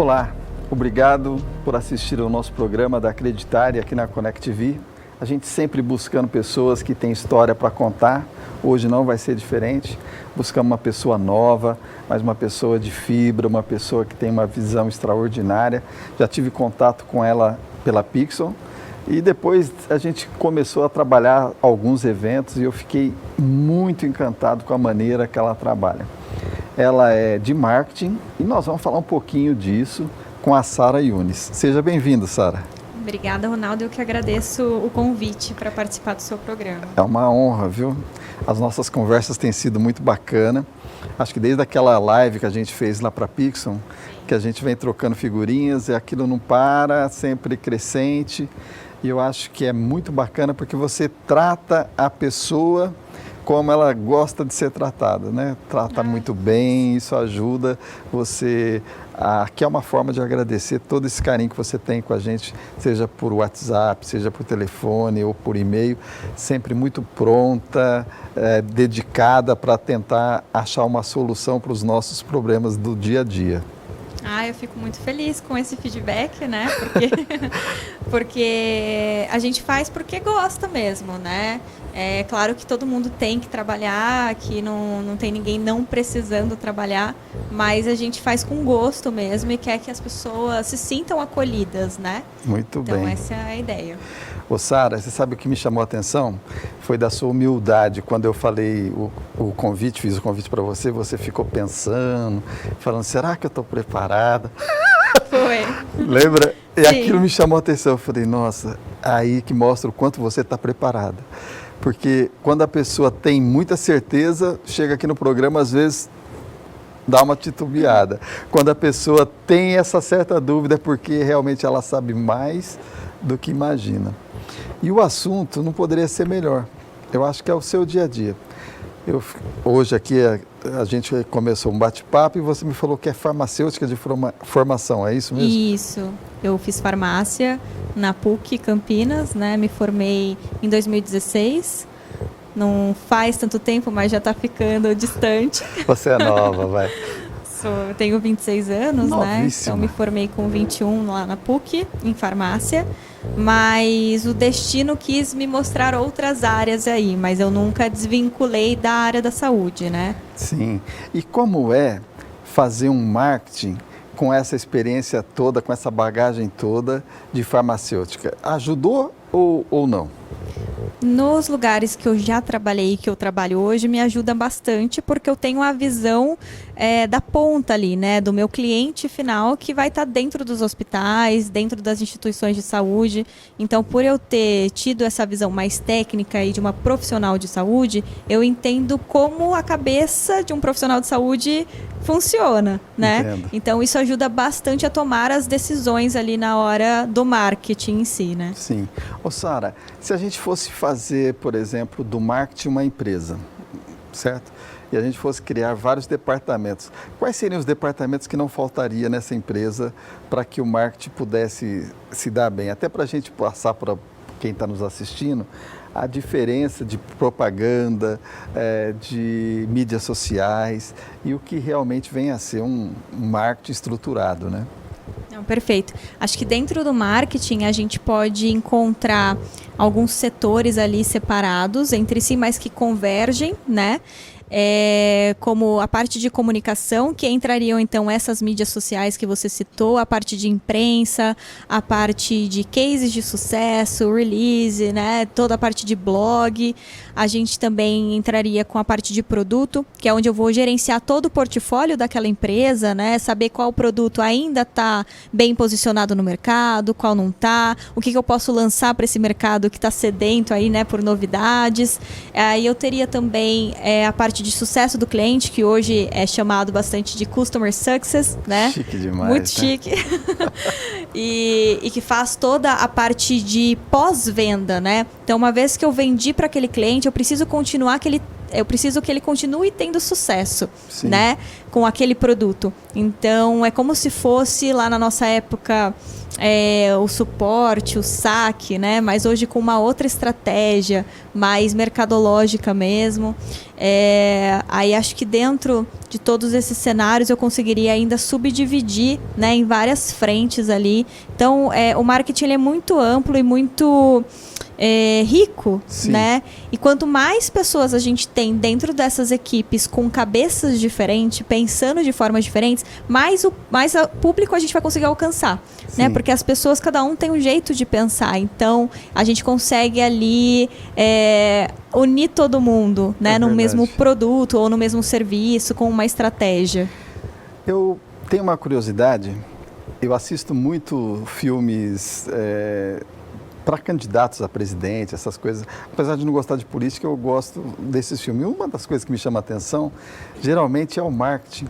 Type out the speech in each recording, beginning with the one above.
Olá, obrigado por assistir ao nosso programa da Acreditária aqui na Connect TV. A gente sempre buscando pessoas que têm história para contar. Hoje não vai ser diferente. Buscamos uma pessoa nova, mas uma pessoa de fibra, uma pessoa que tem uma visão extraordinária. Já tive contato com ela pela Pixel e depois a gente começou a trabalhar alguns eventos e eu fiquei muito encantado com a maneira que ela trabalha. Ela é de marketing e nós vamos falar um pouquinho disso com a Sara Yunis. Seja bem-vindo, Sara. Obrigada, Ronaldo. Eu que agradeço o convite para participar do seu programa. É uma honra, viu? As nossas conversas têm sido muito bacanas. Acho que desde aquela live que a gente fez lá para a Pixel, que a gente vem trocando figurinhas e aquilo não para, sempre crescente. E eu acho que é muito bacana porque você trata a pessoa como ela gosta de ser tratada, né? Trata muito bem, isso ajuda você. Aqui é uma forma de agradecer todo esse carinho que você tem com a gente, seja por WhatsApp, seja por telefone ou por e-mail, sempre muito pronta, dedicada para tentar achar uma solução para os nossos problemas do dia a dia. Eu fico muito feliz com esse feedback, né? Porque a gente faz porque gosta mesmo, né? É claro que todo mundo tem que trabalhar, que não tem ninguém não precisando trabalhar, mas a gente faz com gosto mesmo e quer que as pessoas se sintam acolhidas, né? Muito bem. Então essa é a ideia. Ô Sara, você sabe o que me chamou a atenção? Foi da sua humildade. Quando eu falei o convite, fiz o convite para você, você ficou pensando, falando, será que eu estou preparada? Foi. Lembra? E Sim. Aquilo me chamou a atenção. Eu falei, nossa, aí que mostra o quanto você está preparada. Porque quando a pessoa tem muita certeza, chega aqui no programa, às vezes dá uma titubeada. Quando a pessoa tem essa certa dúvida, é porque realmente ela sabe mais do que imagina. E o assunto não poderia ser melhor. Eu acho que é o seu dia a dia. Hoje aqui a gente começou um bate-papo e você me falou que é farmacêutica de formação, é isso mesmo? Isso. Eu fiz farmácia na PUC Campinas, né? Me formei em 2016. Não faz tanto tempo, mas já está ficando distante. Você é nova, vai. Eu tenho 26 anos, Novíssima. né? Então me formei com 21 lá na PUC, em farmácia. Mas o destino quis me mostrar outras áreas aí, mas eu nunca desvinculei da área da saúde, né? Sim. E como é fazer um marketing com essa experiência toda, com essa bagagem toda de farmacêutica? Ajudou ou não? Nos lugares que eu já trabalhei e que eu trabalho hoje, me ajuda bastante porque eu tenho a visão da ponta ali, né? Do meu cliente final que vai estar dentro dos hospitais, dentro das instituições de saúde. Então, por eu ter tido essa visão mais técnica e de uma profissional de saúde, eu entendo como a cabeça de um profissional de saúde funciona, né? Entendo. Então, isso ajuda bastante a tomar as decisões ali na hora do marketing em si, né? Sim. Ô Sara, se a gente fosse fazer, por exemplo, do marketing uma empresa, certo? E a gente fosse criar vários departamentos, quais seriam os departamentos que não faltaria nessa empresa para que o marketing pudesse se dar bem? Até para a gente passar para quem está nos assistindo a diferença de propaganda, de mídias sociais e o que realmente vem a ser um marketing estruturado, né? Não, perfeito. Acho que dentro do marketing a gente pode encontrar alguns setores ali separados entre si, mas que convergem, né? Como a parte de comunicação, que entrariam então essas mídias sociais que você citou, a parte de imprensa, a parte de cases de sucesso, release, né? Toda a parte de blog. A gente também entraria com a parte de produto, que é onde eu vou gerenciar todo o portfólio daquela empresa, né? Saber qual produto ainda está bem posicionado no mercado, qual não está, o que eu posso lançar para esse mercado que está sedento aí, né, por novidades. Aí eu teria também a parte de sucesso do cliente, que hoje é chamado bastante de Customer Success, né? Chique demais. Muito né? chique. E que faz toda a parte de pós-venda, né? Então, uma vez que eu vendi para aquele cliente, eu preciso continuar que ele eu preciso que ele continue tendo sucesso, Sim. né, com aquele produto. Então, é como se fosse lá na nossa época o suporte, o saque, né, mas hoje com uma outra estratégia, mais mercadológica mesmo. Aí acho que dentro de todos esses cenários eu conseguiria ainda subdividir, né, em várias frentes ali. Então, o marketing ele é muito amplo e muito rico, Sim. né? E quanto mais pessoas a gente tem dentro dessas equipes com cabeças diferentes, pensando de formas diferentes, mais o público a gente vai conseguir alcançar, né? Porque as pessoas, cada um tem um jeito de pensar. Então, a gente consegue ali unir todo mundo, né? No mesmo produto ou no mesmo serviço, com uma estratégia. Eu tenho uma curiosidade. Eu assisto muito filmes para candidatos a presidente, essas coisas. Apesar de não gostar de política, eu gosto desses filmes. Uma das coisas que me chama a atenção, geralmente, é o marketing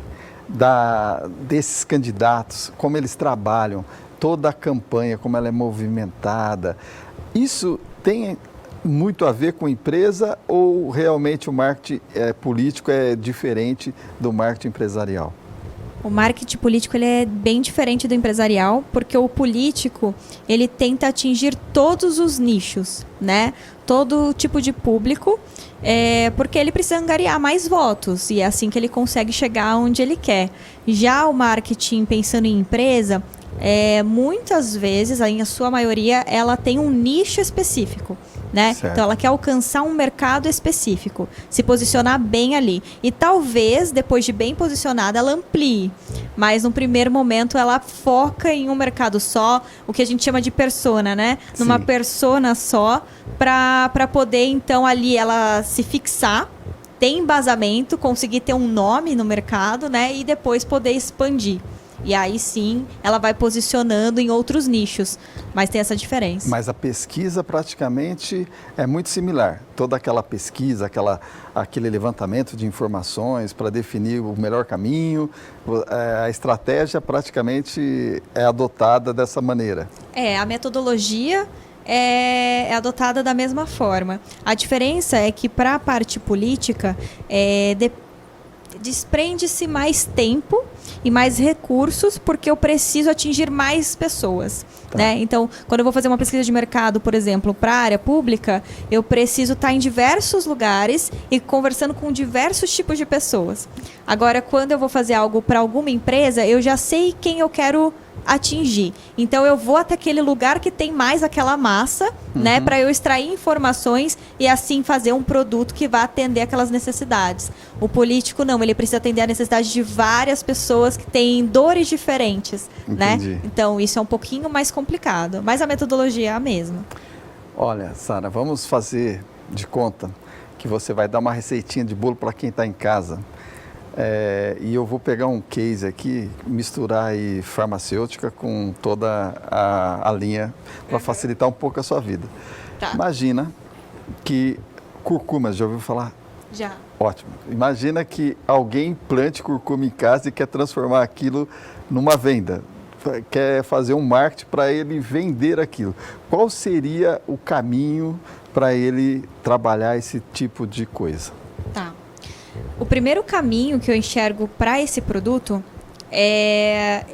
desses candidatos, como eles trabalham, toda a campanha, como ela é movimentada. Isso tem muito a ver com empresa ou realmente o marketing político é diferente do marketing empresarial? O marketing político ele é bem diferente do empresarial, porque o político ele tenta atingir todos os nichos, né? Todo tipo de público, porque ele precisa angariar mais votos e é assim que ele consegue chegar onde ele quer. Já o marketing pensando em empresa, muitas vezes, em sua maioria, ela tem um nicho específico. Né? Então ela quer alcançar um mercado específico, se posicionar bem ali. E talvez, depois de bem posicionada, ela amplie. Mas no primeiro momento ela foca em um mercado só, o que a gente chama de persona, né? Sim. Numa persona só, para poder então ali ela se fixar, ter embasamento, conseguir ter um nome no mercado, né? E depois poder expandir. E aí sim, ela vai posicionando em outros nichos, mas tem essa diferença. Mas a pesquisa praticamente é muito similar. Toda aquela pesquisa, aquele levantamento de informações para definir o melhor caminho, a estratégia praticamente é adotada dessa maneira. A metodologia é adotada da mesma forma. A diferença é que para a parte política, desprende-se mais tempo e mais recursos, porque eu preciso atingir mais pessoas. Tá. Né? Então, quando eu vou fazer uma pesquisa de mercado, por exemplo, para a área pública, eu preciso estar em diversos lugares e conversando com diversos tipos de pessoas. Agora, quando eu vou fazer algo para alguma empresa, eu já sei quem eu quero atingir. Então eu vou até aquele lugar que tem mais aquela massa, né, para eu extrair informações e assim fazer um produto que vá atender aquelas necessidades. O político não, ele precisa atender a necessidade de várias pessoas que têm dores diferentes, né? Então isso é um pouquinho mais complicado, mas a metodologia é a mesma. Olha, Sara, vamos fazer de conta que você vai dar uma receitinha de bolo para quem está em casa. E eu vou pegar um case aqui, misturar aí farmacêutica com toda a linha para facilitar um pouco a sua vida. Tá. Imagina que curcuma, já ouviu falar? Já. Ótimo. Imagina que alguém plante curcuma em casa e quer transformar aquilo numa venda. Quer fazer um marketing para ele vender aquilo. Qual seria o caminho para ele trabalhar esse tipo de coisa? Tá. O primeiro caminho que eu enxergo para esse produto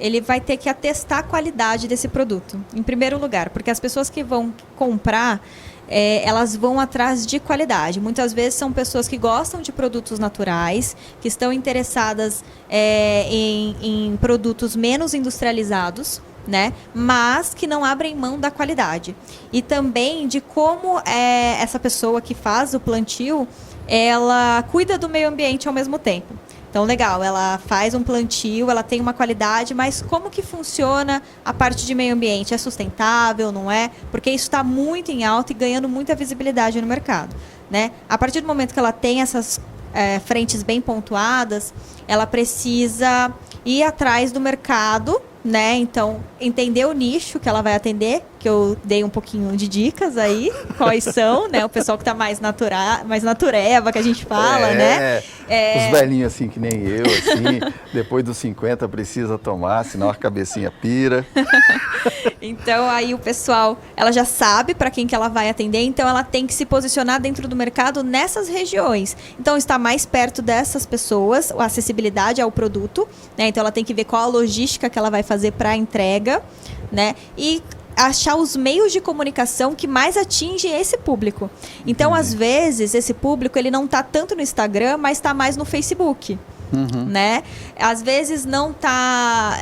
ele vai ter que atestar a qualidade desse produto, em primeiro lugar, porque as pessoas que vão comprar, elas vão atrás de qualidade. Muitas vezes são pessoas que gostam de produtos naturais, que estão interessadas em produtos menos industrializados, né? Mas que não abrem mão da qualidade. E também de como essa pessoa que faz o plantio, ela cuida do meio ambiente ao mesmo tempo. Então, legal, ela faz um plantio, ela tem uma qualidade, mas como que funciona a parte de meio ambiente? É sustentável, não é? Porque isso está muito em alta e ganhando muita visibilidade no mercado, né? A partir do momento que ela tem essas frentes bem pontuadas, ela precisa ir atrás do mercado, né? Então, entender o nicho que ela vai atender, que eu dei um pouquinho de dicas aí, quais são, né? O pessoal que tá mais natureba, que a gente fala, né? Os velhinhos assim, que nem eu, assim, depois dos 50 precisa tomar, senão a cabecinha pira. Então, aí o pessoal, ela já sabe para quem que ela vai atender, então ela tem que se posicionar dentro do mercado nessas regiões. Então, está mais perto dessas pessoas, a acessibilidade ao produto, né? Então, ela tem que ver qual a logística que ela vai fazer para a entrega, né? E achar os meios de comunicação que mais atingem esse público. Então, às vezes, esse público ele não está tanto no Instagram, mas está mais no Facebook. Né? Às vezes não está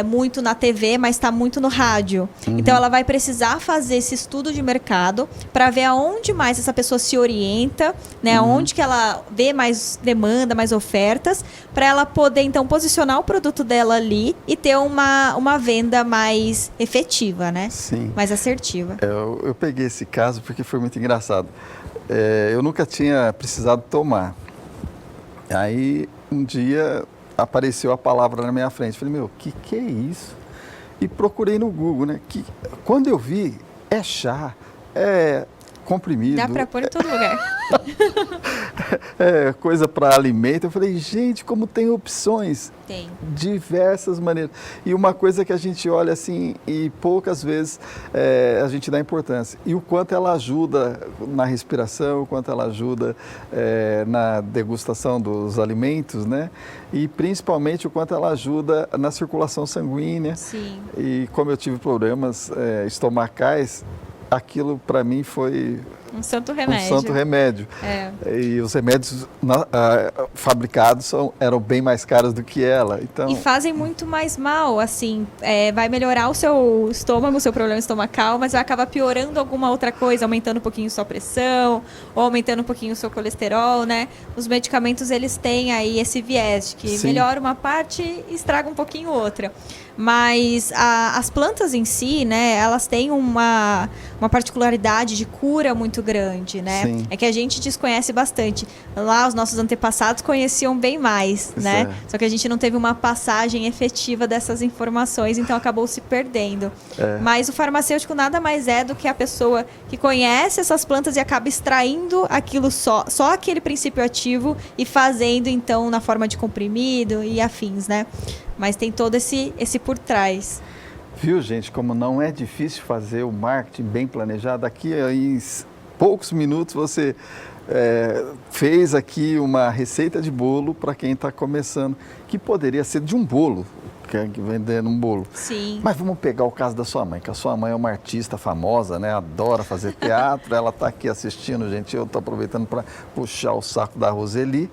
muito na TV, mas está muito no rádio. Então ela vai precisar fazer esse estudo de mercado para ver aonde mais essa pessoa se orienta, né? Onde que ela vê mais demanda, mais ofertas, para ela poder então posicionar o produto dela ali e ter uma venda mais efetiva, né? Sim. Mais assertiva. Eu peguei esse caso porque foi muito engraçado. Eu nunca tinha precisado tomar. Aí, um dia, apareceu a palavra na minha frente. Falei, meu, o que é isso? E procurei no Google, né? Quando eu vi, é chá, é comprimido. Dá para pôr em todo lugar. É coisa para alimento. Eu falei, gente, como tem opções. Tem. Diversas maneiras. E uma coisa que a gente olha assim e poucas vezes a gente dá importância. E o quanto ela ajuda na respiração, o quanto ela ajuda na degustação dos alimentos, né? E principalmente o quanto ela ajuda na circulação sanguínea. Sim. E como eu tive problemas estomacais, aquilo para mim foi um santo remédio. Um santo remédio. E os remédios fabricados eram bem mais caros do que ela. Então... E fazem muito mais mal, assim. Vai melhorar o seu estômago, o seu problema estomacal, mas vai acabar piorando alguma outra coisa, aumentando um pouquinho sua pressão, ou aumentando um pouquinho o seu colesterol, né? Os medicamentos, eles têm aí esse viés, que Sim. melhora uma parte e estraga um pouquinho outra. Mas as plantas em si, né, elas têm uma particularidade de cura muito grande, né? Sim. É que a gente desconhece bastante. Lá, os nossos antepassados conheciam bem mais, né? Só que a gente não teve uma passagem efetiva dessas informações, então acabou se perdendo. Mas o farmacêutico nada mais é do que a pessoa que conhece essas plantas e acaba extraindo aquilo só aquele princípio ativo e fazendo, então, na forma de comprimido e afins, né? Mas tem todo esse por trás. Viu, gente, como não é difícil fazer o marketing bem planejado? Aqui em poucos minutos você fez aqui uma receita de bolo para quem está começando, que poderia ser de um bolo, que vendendo um bolo. Sim. Mas vamos pegar o caso da sua mãe, que a sua mãe é uma artista famosa, né? Adora fazer teatro, ela está aqui assistindo, gente, eu estou aproveitando para puxar o saco da Roseli,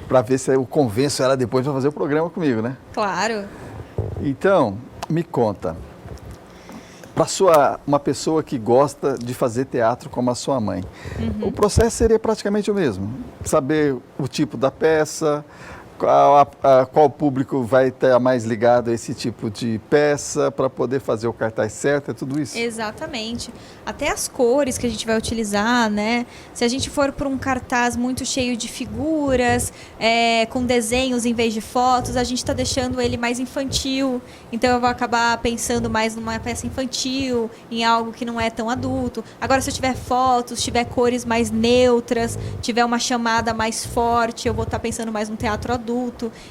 para ver se eu convenço ela depois para fazer o programa comigo, né? Claro. Então, me conta, para uma pessoa que gosta de fazer teatro como a sua mãe, o processo seria praticamente o mesmo, saber o tipo da peça, qual público vai estar mais ligado a esse tipo de peça para poder fazer o cartaz certo, é tudo isso? Exatamente. Até as cores que a gente vai utilizar, né? Se a gente for para um cartaz muito cheio de figuras, com desenhos em vez de fotos, a gente está deixando ele mais infantil. Então eu vou acabar pensando mais numa peça infantil, em algo que não é tão adulto. Agora, se eu tiver fotos, tiver cores mais neutras, tiver uma chamada mais forte, eu vou estar pensando mais no teatro adulto.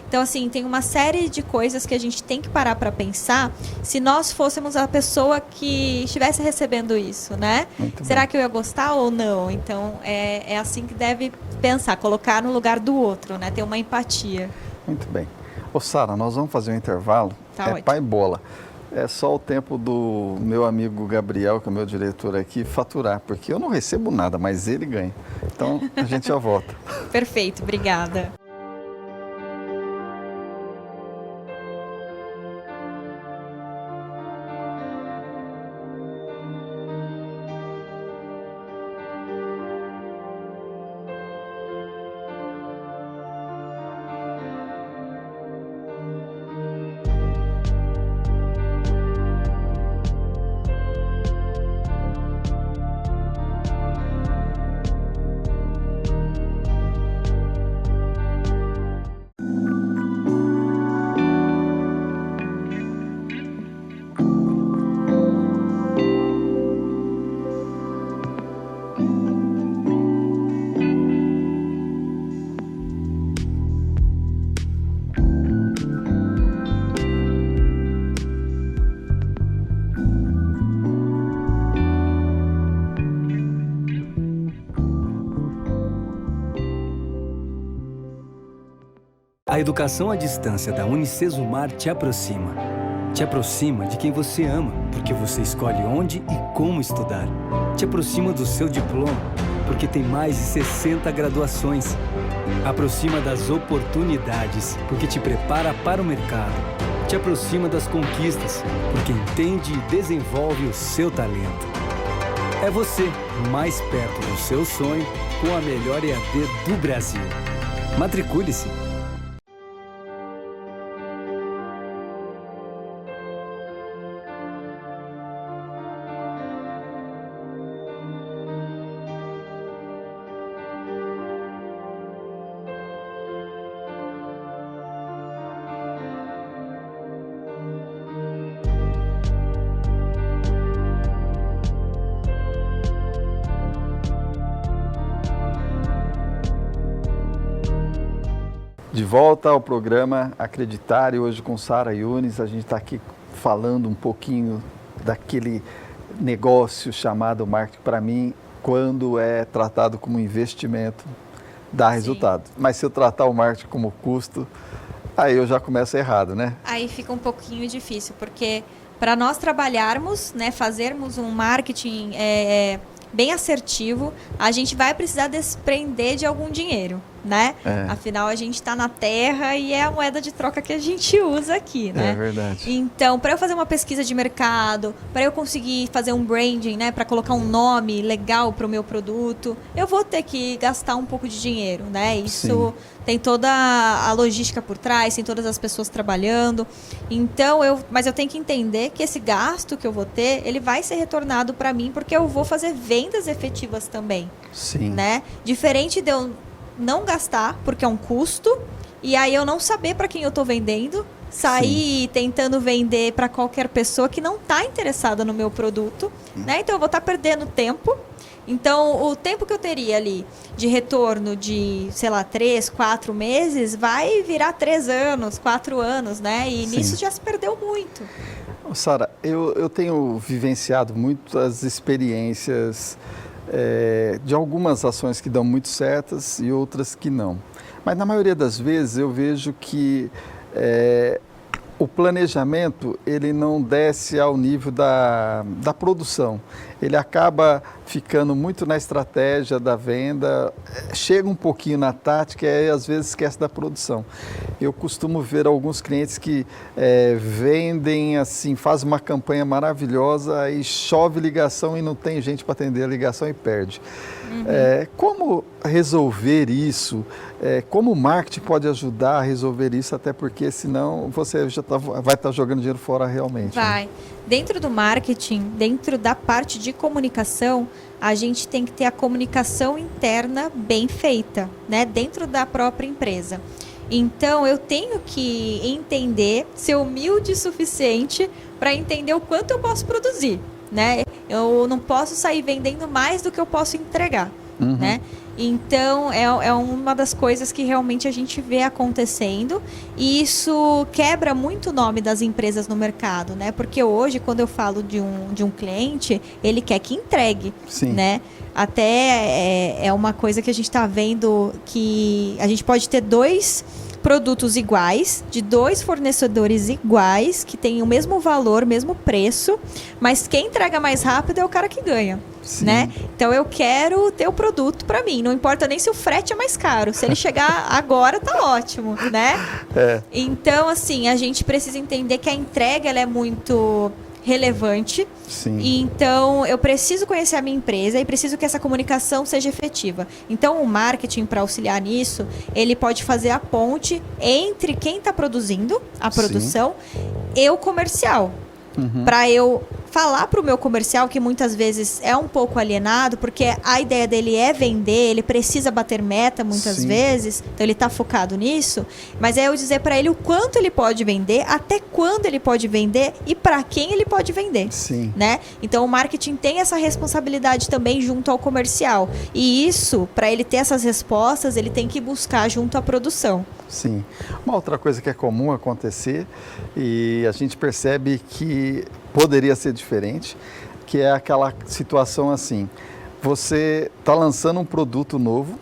Então, assim, tem uma série de coisas que a gente tem que parar para pensar se nós fôssemos a pessoa que estivesse recebendo isso, né? Será que eu ia gostar ou não? Então, é assim que deve pensar, colocar no lugar do outro, né? Ter uma empatia. Muito bem. Ô, Sara, nós vamos fazer um intervalo. Tá ótimo. Pai bola. É só o tempo do meu amigo Gabriel, que é o meu diretor aqui, faturar, porque eu não recebo nada, mas ele ganha. Então, a gente já volta. Perfeito, obrigada. A educação à distância da Unicesumar te aproxima. Te aproxima de quem você ama, porque você escolhe onde e como estudar. Te aproxima do seu diploma, porque tem mais de 60 graduações. Aproxima das oportunidades, porque te prepara para o mercado. Te aproxima das conquistas, porque entende e desenvolve o seu talento. É você, mais perto do seu sonho, com a melhor EAD do Brasil. Matricule-se! De volta ao programa Acreditar, e hoje com Sara Yunes, a gente está aqui falando um pouquinho daquele negócio chamado marketing. Para mim, quando é tratado como investimento, dá resultado. Mas se eu tratar o marketing como custo, aí eu já começo errado, né? Aí fica um pouquinho difícil, porque para nós trabalharmos, né, fazermos um marketing bem assertivo, a gente vai precisar desprender de algum dinheiro, né? Afinal, a gente está na terra e é a moeda de troca que a gente usa aqui, né? É verdade. Então, para eu fazer uma pesquisa de mercado, para eu conseguir fazer um branding, né, para colocar um nome legal para o meu produto, eu vou ter que gastar um pouco de dinheiro, né? Isso tem toda a logística por trás, tem todas as pessoas trabalhando. Então, mas eu tenho que entender que esse gasto que eu vou ter, ele vai ser retornado para mim, porque eu vou fazer vendas efetivas também. Sim. Né? Diferente de eu não gastar, porque é um custo, e aí eu não saber para quem eu estou vendendo, sair tentando vender para qualquer pessoa que não está interessada no meu produto, né? Então eu vou estar perdendo tempo. Então o tempo que eu teria ali de retorno de, sei lá, 3, 4 meses, vai virar 3 anos, 4 anos, né? E nisso já se perdeu muito. Sara, eu tenho vivenciado muitas experiências de algumas ações que dão muito certas e outras que não. Mas na maioria das vezes eu vejo que o planejamento ele não desce ao nível da produção. Ele acaba ficando muito na estratégia da venda, chega um pouquinho na tática e às vezes esquece da produção. Eu costumo ver alguns clientes que vendem assim, fazem uma campanha maravilhosa, aí chove ligação e não tem gente para atender a ligação e perde. Como resolver isso? Como o marketing pode ajudar a resolver isso? Até porque senão você já vai estar jogando dinheiro fora realmente. Vai. Né? Dentro do marketing, dentro da parte de comunicação, a gente tem que ter a comunicação interna bem feita, né? Dentro da própria empresa. Então, eu tenho que entender, ser humilde o suficiente para entender o quanto eu posso produzir, né? Eu não posso sair vendendo mais do que eu posso entregar, né? Então, é uma das coisas que realmente a gente vê acontecendo, e isso quebra muito o nome das empresas no mercado, né? Porque hoje, quando eu falo de um cliente, ele quer que entregue, né? Até é uma coisa que a gente está vendo, que a gente pode ter 2 produtos iguais, de 2 fornecedores iguais, que têm o mesmo valor, mesmo preço, mas quem entrega mais rápido é o cara que ganha, né? Então eu quero ter o produto para mim, não importa nem se o frete é mais caro, se ele chegar agora tá ótimo, né? Então assim, a gente precisa entender que a entrega ela é muito relevante. E então eu preciso conhecer a minha empresa e preciso que essa comunicação seja efetiva. Então o marketing, para auxiliar nisso, ele pode fazer a ponte entre quem está produzindo a produção e o comercial. Para eu falar para o meu comercial, que muitas vezes é um pouco alienado, porque a ideia dele é vender, ele precisa bater meta muitas vezes, então ele está focado nisso, mas é eu dizer para ele o quanto ele pode vender, até quando ele pode vender e para quem ele pode vender, né? Então o marketing tem essa responsabilidade também junto ao comercial, e isso, para ele ter essas respostas, ele tem que buscar junto à produção. Sim. Uma outra coisa que é comum acontecer, e a gente percebe que poderia ser diferente, que é aquela situação assim, você está lançando um produto novo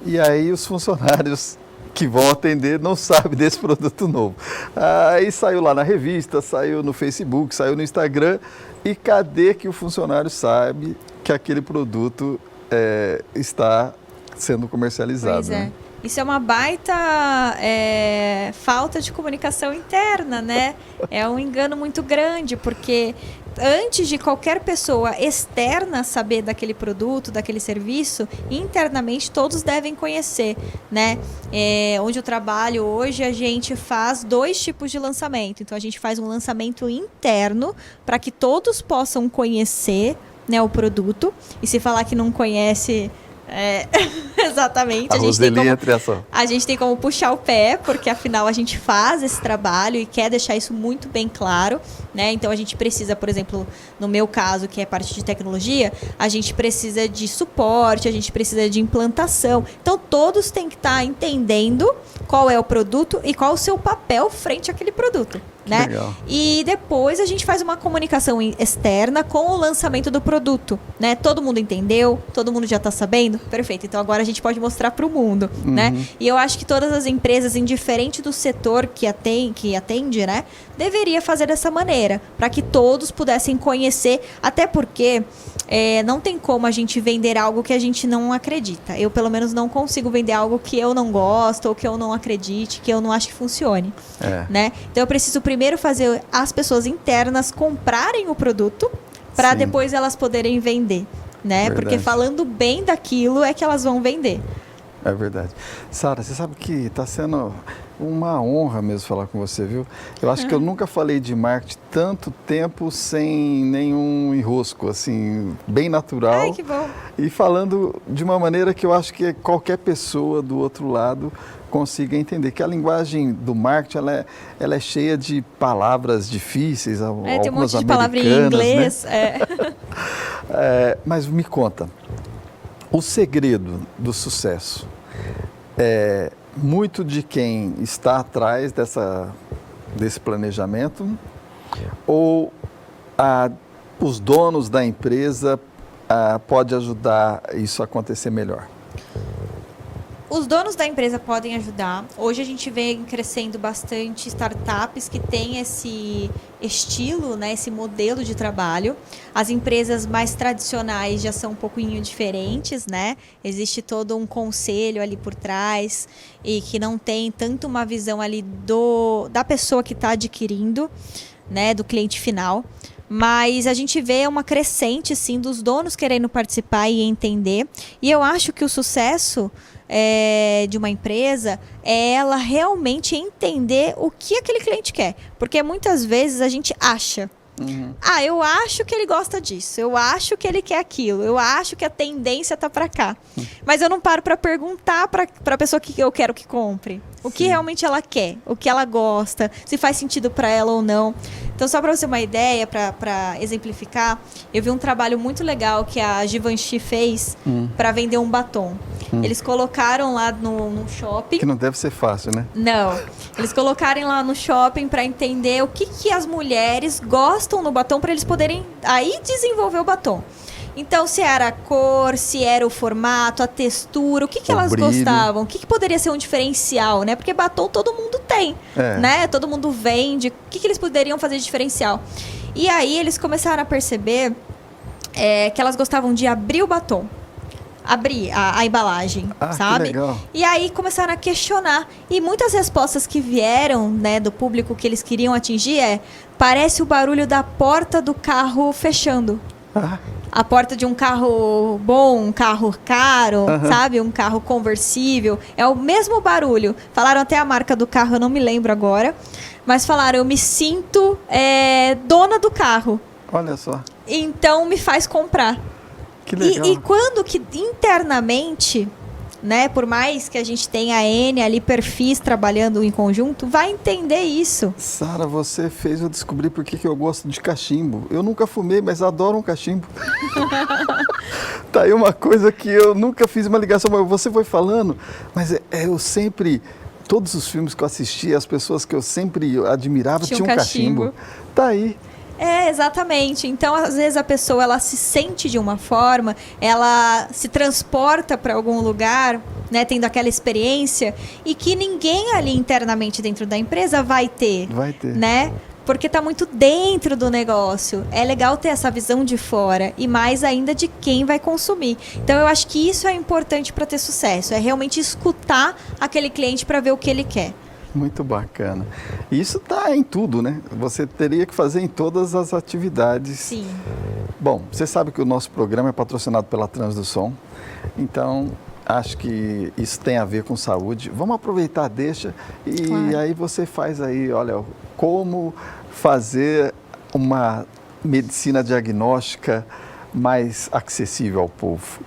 e aí os funcionários que vão atender não sabem desse produto novo. Aí saiu lá na revista, saiu no Facebook, saiu no Instagram, e cadê que o funcionário sabe que aquele produto está sendo comercializado? Pois é. Né? Isso é uma baita falta de comunicação interna, né? É um engano muito grande, porque antes de qualquer pessoa externa saber daquele produto, daquele serviço, internamente todos devem conhecer, né? Onde eu trabalho hoje, a gente faz 2 tipos de lançamento. Então, a gente faz um lançamento interno para que todos possam conhecer, né, o produto. E se falar que não conhece... exatamente. A gente tem como puxar o pé, porque afinal a gente faz esse trabalho e quer deixar isso muito bem claro, né? Então a gente precisa, por exemplo, no meu caso, que é parte de tecnologia, a gente precisa de suporte, a gente precisa de implantação. Então todos têm que estar entendendo qual é o produto e qual é o seu papel frente àquele produto. Né? Legal. E depois a gente faz uma comunicação externa com o lançamento do produto, né? Todo mundo entendeu? Todo mundo já está sabendo? Perfeito. Então agora a gente pode mostrar para o mundo, né? E eu acho que todas as empresas, indiferente do setor que atende, né, deveria fazer dessa maneira, para que todos pudessem conhecer, até porque não tem como a gente vender algo que a gente não acredita. Eu, pelo menos, não consigo vender algo que eu não gosto, ou que eu não acredite, que eu não acho que funcione. Né? Então eu preciso primeiro fazer as pessoas internas comprarem o produto, para depois elas poderem vender. Né? Verdade. Porque falando bem daquilo é que elas vão vender. É verdade. Sara, você sabe que está sendo uma honra mesmo falar com você, viu? Eu acho que eu nunca falei de marketing tanto tempo sem nenhum enrosco, assim, bem natural. Ai, que bom. E falando de uma maneira que eu acho que qualquer pessoa do outro lado consiga entender, que a linguagem do marketing ela é cheia de palavras difíceis, algumas tem um monte de palavra em inglês. Né? Mas me conta, o segredo do sucesso é muito de quem está atrás desse planejamento, ou os donos da empresa pode ajudar isso a acontecer melhor? Os donos da empresa podem ajudar. Hoje a gente vem crescendo bastante startups que têm esse estilo, né, esse modelo de trabalho. As empresas mais tradicionais já são um pouquinho diferentes, né? Existe todo um conselho ali por trás e que não tem tanto uma visão ali da pessoa que está adquirindo, né, do cliente final. Mas a gente vê uma crescente, sim, dos donos querendo participar e entender. E eu acho que o sucesso de uma empresa é ela realmente entender o que aquele cliente quer. Porque muitas vezes a gente acha, eu acho que ele gosta disso, eu acho que ele quer aquilo, eu acho que a tendência tá para cá. Mas eu não paro para perguntar para a pessoa que eu quero que compre. O que realmente ela quer, o que ela gosta, se faz sentido para ela ou não. Então, só para você ter uma ideia, para exemplificar, eu vi um trabalho muito legal que a Givenchy fez para vender um batom. Eles colocaram lá no shopping... Que não deve ser fácil, né? Não. Eles colocaram lá no shopping para entender o que as mulheres gostam no batom, para eles poderem aí desenvolver o batom. Então, se era a cor, se era o formato, a textura, o que elas brilho. gostavam, o que poderia ser um diferencial, né? Porque batom todo mundo tem, né? Todo mundo vende. O que eles poderiam fazer de diferencial? E aí eles começaram a perceber que elas gostavam de abrir o batom. Abrir a embalagem, sabe? Que legal. E aí começaram a questionar. E muitas respostas que vieram, né, do público que eles queriam atingir parece o barulho da porta do carro fechando. A porta de um carro bom, um carro caro, sabe? Um carro conversível. É o mesmo barulho. Falaram até a marca do carro, eu não me lembro agora. Mas falaram, eu me sinto dona do carro. Olha só. Então me faz comprar. Que legal. E quando que internamente, né, por mais que a gente tenha N ali perfis trabalhando em conjunto, vai entender isso. Sara, você fez eu descobrir por que eu gosto de cachimbo. Eu nunca fumei, mas adoro um cachimbo. Tá aí uma coisa que eu nunca fiz uma ligação, mas você foi falando, mas eu sempre, todos os filmes que eu assisti, as pessoas que eu sempre admirava tinham um cachimbo. Tá aí. Exatamente. Então, às vezes a pessoa ela se sente de uma forma, ela se transporta para algum lugar, né, tendo aquela experiência e que ninguém ali internamente dentro da empresa vai ter, né? Porque está muito dentro do negócio. É legal ter essa visão de fora e mais ainda de quem vai consumir. Então, eu acho que isso é importante para ter sucesso. É realmente escutar aquele cliente para ver o que ele quer. Muito bacana. E isso está em tudo, né? Você teria que fazer em todas as atividades. Sim. Bom, você sabe que o nosso programa é patrocinado pela Transduson. Então, acho que isso tem a ver com saúde. Vamos aproveitar, deixa. E claro. Aí você faz aí, olha, como fazer uma medicina diagnóstica mais acessível ao povo.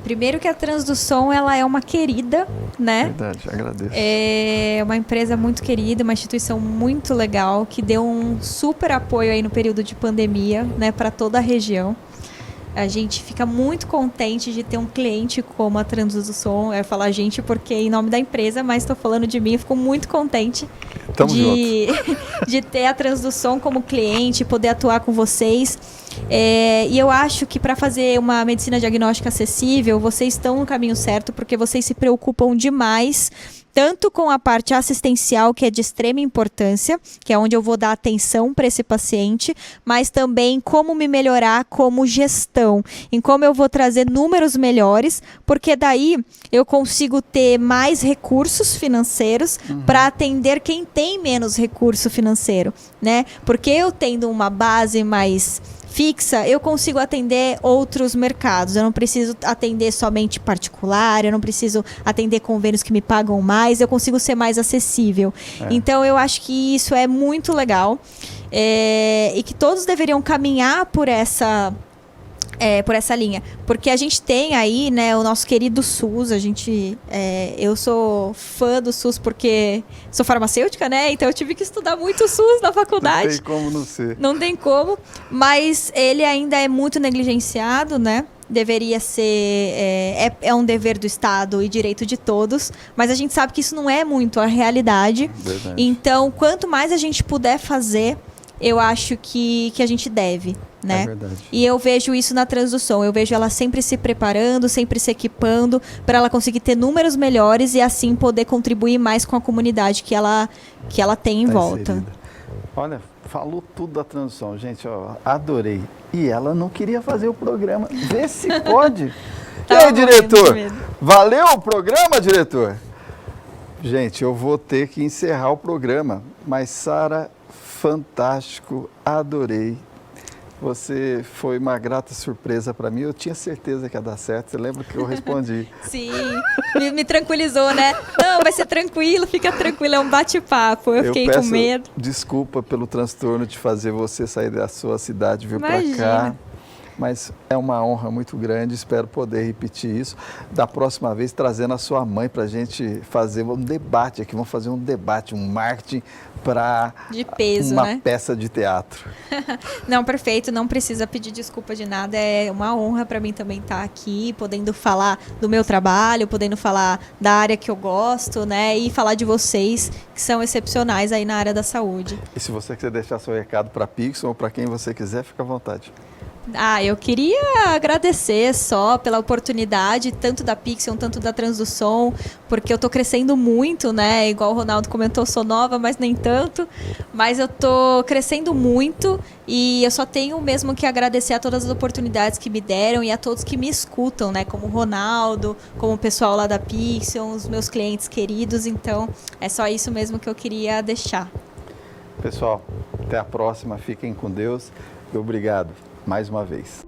Primeiro que a Transduson, ela é uma querida, né? Verdade, agradeço. É uma empresa muito querida, uma instituição muito legal, que deu um super apoio aí no período de pandemia, né, para toda a região. A gente fica muito contente de ter um cliente como a Transduson. Eu ia falar a gente porque em nome da empresa, mas estou falando de mim. Eu fico muito contente de ter a Transduson como cliente, poder atuar com vocês. E eu acho que para fazer uma medicina diagnóstica acessível, vocês estão no caminho certo, porque vocês se preocupam demais, tanto com a parte assistencial, que é de extrema importância, que é onde eu vou dar atenção para esse paciente, mas também como me melhorar como gestão, em como eu vou trazer números melhores, porque daí eu consigo ter mais recursos financeiros para atender quem tem menos recurso financeiro, né? Porque eu tendo uma base mais fixa, eu consigo atender outros mercados. Eu não preciso atender somente particular, eu não preciso atender convênios que me pagam mais, eu consigo ser mais acessível. Então, eu acho que isso é muito legal e que todos deveriam caminhar por essa linha, porque a gente tem aí, né, o nosso querido SUS. Eu sou fã do SUS porque sou farmacêutica, né, então eu tive que estudar muito SUS na faculdade. Não tem como não ser. Não tem como, mas ele ainda é muito negligenciado, né, deveria ser, é um dever do Estado e direito de todos, mas a gente sabe que isso não é muito a realidade. Verdade. Então, quanto mais a gente puder fazer, eu acho que a gente deve, né? É verdade. E eu vejo isso na Transduson. Eu vejo ela sempre se preparando, sempre se equipando para ela conseguir ter números melhores e assim poder contribuir mais com a comunidade que ela tem em volta. Inserida. Olha, falou tudo da Transduson, gente, ó, adorei. E ela não queria fazer o programa. Vê se pode. E aí, diretor? Valeu o programa, diretor? Gente, eu vou ter que encerrar o programa, mas Sara, fantástico, adorei. Você foi uma grata surpresa para mim. Eu tinha certeza que ia dar certo. Você lembra que eu respondi? Sim, me tranquilizou, né? Não, vai ser tranquilo, fica tranquilo, é um bate-papo. Eu fiquei com medo. Desculpa pelo transtorno de fazer você sair da sua cidade e vir para cá. Mas é uma honra muito grande, espero poder repetir isso. Da próxima vez, trazendo a sua mãe para a gente fazer um debate aqui. Vamos fazer um debate, um marketing para uma peça de teatro. Não, perfeito, não precisa pedir desculpa de nada. É uma honra para mim também estar aqui, podendo falar do meu trabalho, podendo falar da área que eu gosto, né? E falar de vocês, que são excepcionais aí na área da saúde. E se você quiser deixar seu recado para a Pixon ou para quem você quiser, fica à vontade. Eu queria agradecer só pela oportunidade, tanto da Pixon, tanto da Transduson, porque eu estou crescendo muito, né? Igual o Ronaldo comentou, sou nova, mas nem tanto. Mas eu estou crescendo muito e eu só tenho mesmo que agradecer a todas as oportunidades que me deram e a todos que me escutam, né? Como o Ronaldo, como o pessoal lá da Pixon, os meus clientes queridos. Então, é só isso mesmo que eu queria deixar. Pessoal, até a próxima. Fiquem com Deus e obrigado mais uma vez.